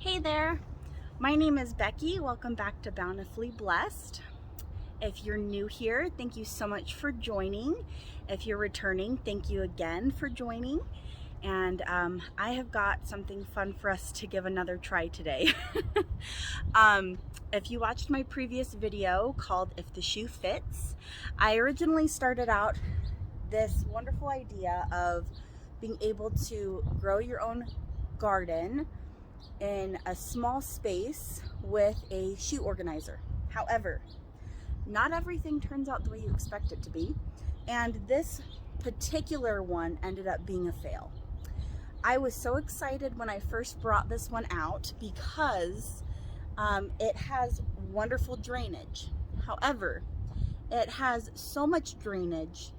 Hey there, my name is Becky. Welcome back to Bountifully Blessed. If you're new here, thank you so much for joining. If you're returning, thank you again for joining. And I have got something fun for us to give another try today. If you watched my previous video called If the Shoe Fits, I originally started out this wonderful idea of being able to grow your own garden in a small space with a shoe organizer. However, not everything turns out the way you expect it to be, and this particular one ended up being a fail. I was so excited when I first brought this one out because it has wonderful drainage. However, it has so much drainage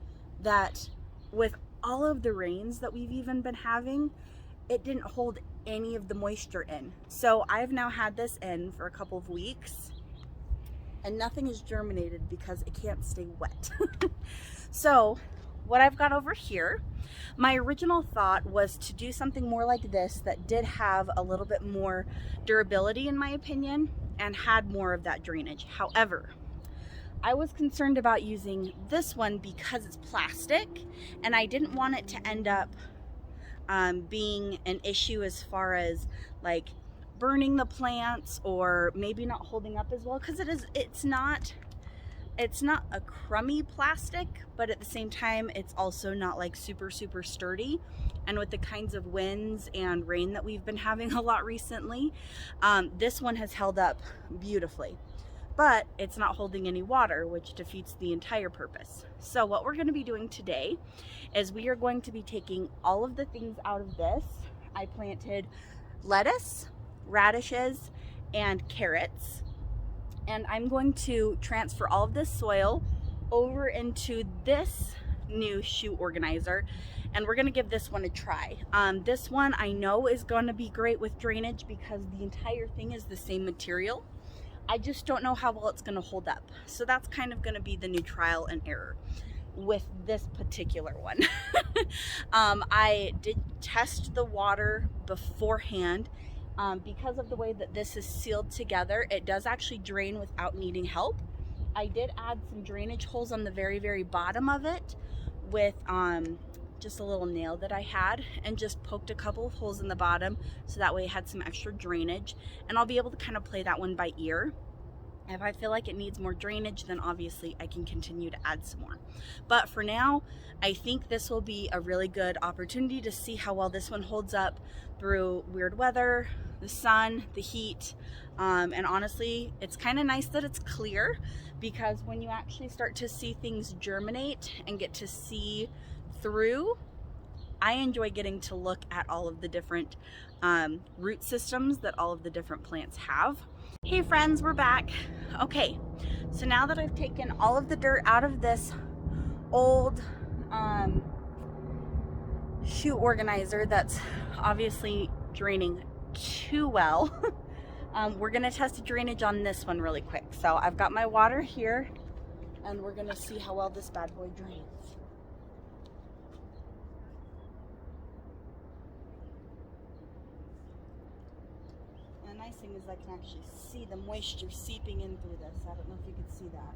that with all of the rains that we've even been having, it didn't hold any of the moisture in. So I've now had this in for a couple of weeks and nothing has germinated because it can't stay wet. So what I've got over here, my original thought was to do something more like this that did have a little bit more durability in my opinion and had more of that drainage. However, I was concerned about using this one because it's plastic and I didn't want it to end up being an issue as far as like burning the plants or maybe not holding up as well, because it's not a crummy plastic, but at the same time it's also not like super sturdy. And with the kinds of winds and rain that we've been having a lot recently, this one has held up beautifully, but it's not holding any water, which defeats the entire purpose. So what we're going to be doing today is we are going to be taking all of the things out of this. I planted lettuce, radishes, and carrots, and I'm going to transfer all of this soil over into this new shoe organizer, and we're going to give this one a try. This one I know is going to be great with drainage because the entire thing is the same material. I just don't know how well it's going to hold up. So that's kind of going to be the new trial and error with this particular one. I did test the water beforehand. Because of the way that this is sealed together, it does actually drain without needing help. I did add some drainage holes on the very bottom of it with just a little nail that I had, and just poked a couple of holes in the bottom so that way it had some extra drainage, and I'll be able to kind of play that one by ear. If I feel like it needs more drainage, then obviously I can continue to add some more. But for now, I think this will be a really good opportunity to see how well this one holds up through weird weather, the sun, the heat, and honestly, it's kind of nice that it's clear, because when you actually start to see things germinate and get to see through, I enjoy getting to look at all of the different root systems that all of the different plants have. Hey friends, we're back. Okay, so now that I've taken all of the dirt out of this old shoe organizer that's obviously draining too well, we're gonna test the drainage on this one really quick. So I've got my water here and we're gonna see how well this bad boy drains. The nice thing is I can actually see the moisture seeping in through this. I don't know if you can see that.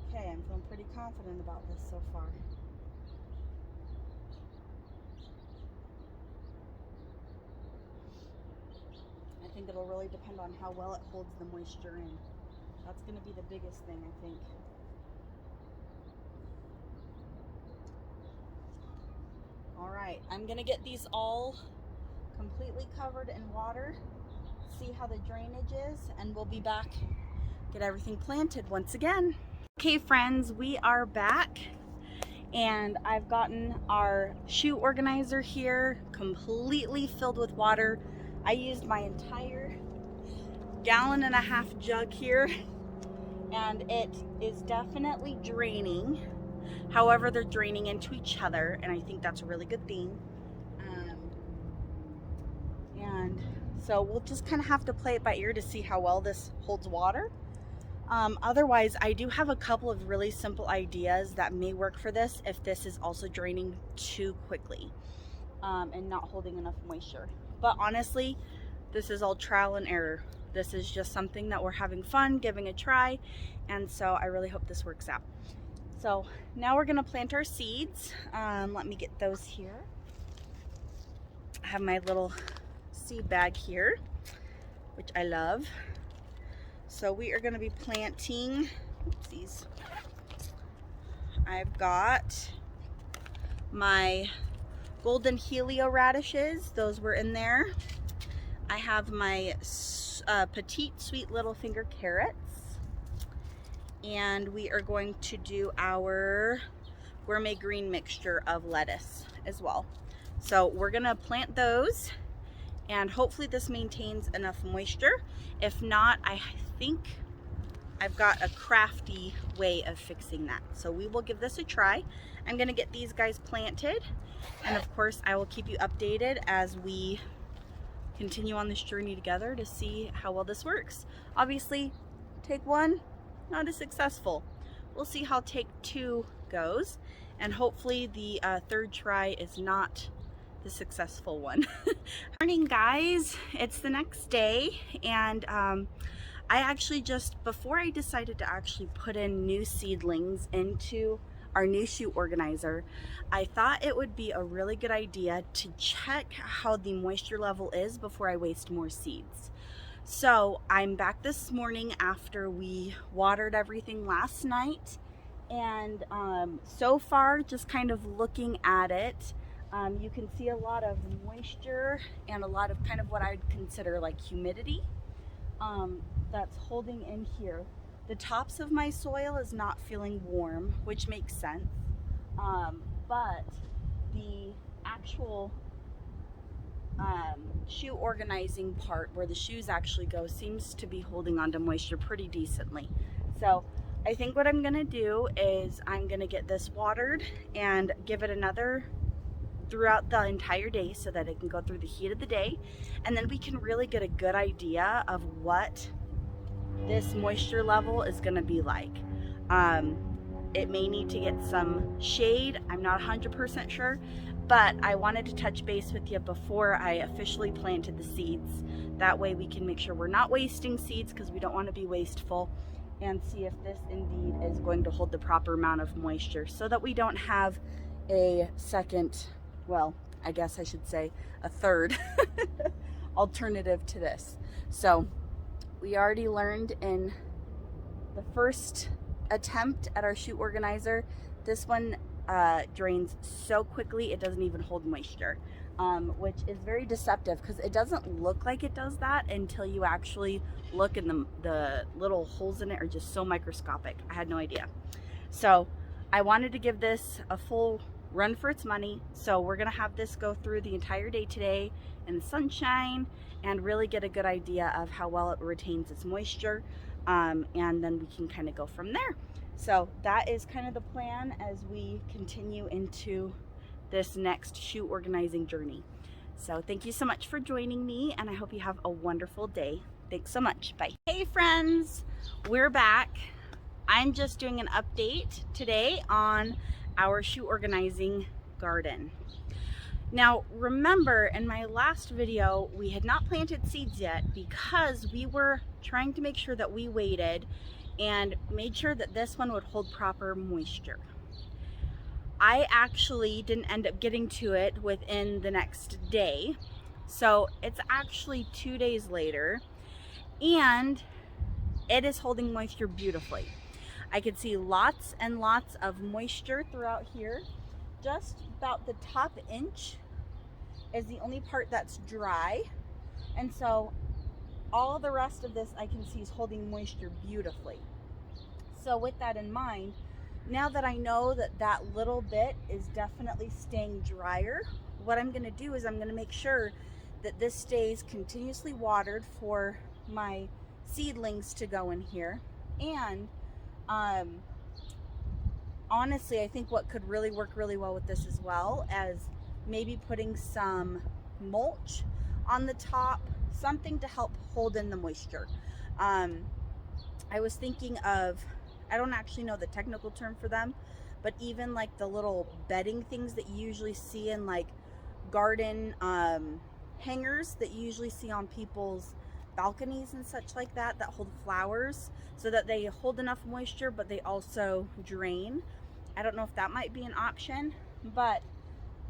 Okay, I'm feeling pretty confident about this so far. I think it'll really depend on how well it holds the moisture in. That's going to be the biggest thing, I think. Alright, I'm going to get these all completely covered in water, see how the drainage is, and we'll be back, get everything planted once again. Okay friends, we are back, and I've gotten our shoe organizer here completely filled with water. I used my entire 1.5 gallon jug here, and it is definitely draining. However, they're draining into each other, and I think that's a really good thing. And so we'll just kind of have to play it by ear to see how well this holds water. Otherwise, I do have a couple of really simple ideas that may work for this if this is also draining too quickly. and not holding enough moisture. But honestly, this is all trial and error. This is just something that we're having fun, giving a try, and so I really hope this works out. So now we're gonna plant our seeds. Let me get those here. I have my little seed bag here, which I love. So we are gonna be planting, oopsies. I've got my golden helio radishes, those were in there. I have my petite sweet little finger carrots, and we are going to do our gourmet green mixture of lettuce as well. So we're gonna plant those, and hopefully this maintains enough moisture. If not, I think I've got a crafty way of fixing that. So we will give this a try. I'm gonna get these guys planted, and of course I will keep you updated as we continue on this journey together to see how well this works. Obviously, take one, not as successful. We'll see how take two goes, and hopefully the third try is not the successful one. Morning guys, it's the next day, and I actually just, before I decided to actually put in new seedlings into our new shoot organizer, I thought it would be a really good idea to check how the moisture level is before I waste more seeds. So I'm back this morning after we watered everything last night, and so far, just kind of looking at it, you can see a lot of moisture and a lot of kind of what I'd consider like humidity that's holding in here. The tops of my soil is not feeling warm, which makes sense, but the actual shoe organizing part where the shoes actually go seems to be holding on to moisture pretty decently. So I think what I'm gonna do is I'm gonna get this watered and give it another throughout the entire day so that it can go through the heat of the day, and then we can really get a good idea of what this moisture level is going to be like. It may need to get some shade, I'm not 100% sure, but I wanted to touch base with you before I officially planted the seeds. That way we can make sure we're not wasting seeds, because we don't want to be wasteful, and see if this indeed is going to hold the proper amount of moisture so that we don't have a second, well, I guess I should say a third alternative to this. So we already learned in the first attempt at our shoot organizer, this one drains so quickly it doesn't even hold moisture, which is very deceptive because it doesn't look like it does that until you actually look, and the little holes in it are just so microscopic. I had no idea. So I wanted to give this a full run for its money, so we're gonna have this go through the entire day today in the sunshine and really get a good idea of how well it retains its moisture, and then we can kind of go from there. So that is kind of the plan as we continue into this next shoe organizing journey. So thank you so much for joining me, and I hope you have a wonderful day. Thanks so much. Bye. Hey friends, we're back. I'm just doing an update today on our shoe organizing garden. Now remember, in my last video we had not planted seeds yet because we were trying to make sure that we waited and made sure that this one would hold proper moisture. I actually didn't end up getting to it within the next day, so it's actually 2 days later, and it is holding moisture beautifully. I could see lots and lots of moisture throughout here. Just about the top inch is the only part that's dry, and so all the rest of this I can see is holding moisture beautifully. So with that in mind, now that I know that that little bit is definitely staying drier, what I'm going to do is I'm going to make sure that this stays continuously watered for my seedlings to go in here. And honestly, I think what could really work really well with this as well as maybe putting some mulch on the top, something to help hold in the moisture. I was thinking of, I don't actually know the technical term for them, but even like the little bedding things that you usually see in like garden hangers that you usually see on people's balconies and such like that, that hold flowers, so that they hold enough moisture but they also drain. I don't know if that might be an option, but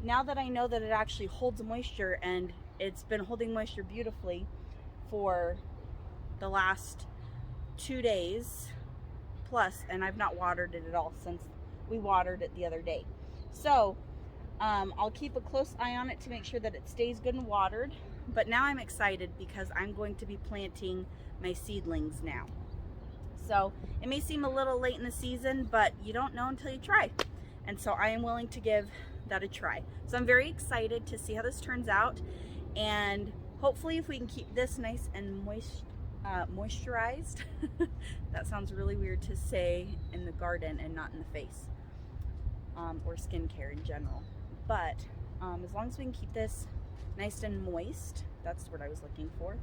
now that I know that it actually holds moisture, and it's been holding moisture beautifully for the last 2 days plus, and I've not watered it at all since we watered it the other day. So I'll keep a close eye on it to make sure that it stays good and watered. But now I'm excited because I'm going to be planting my seedlings now. So it may seem a little late in the season, but you don't know until you try. And so I am willing to give that a try. So I'm very excited to see how this turns out. And hopefully if we can keep this nice and moisturized, that sounds really weird to say in the garden and not in the face, or skincare in general. But as long as we can keep this nice and moist, that's what I was looking for,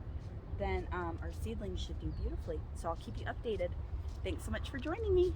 then our seedlings should do beautifully. So I'll keep you updated. Thanks so much for joining me.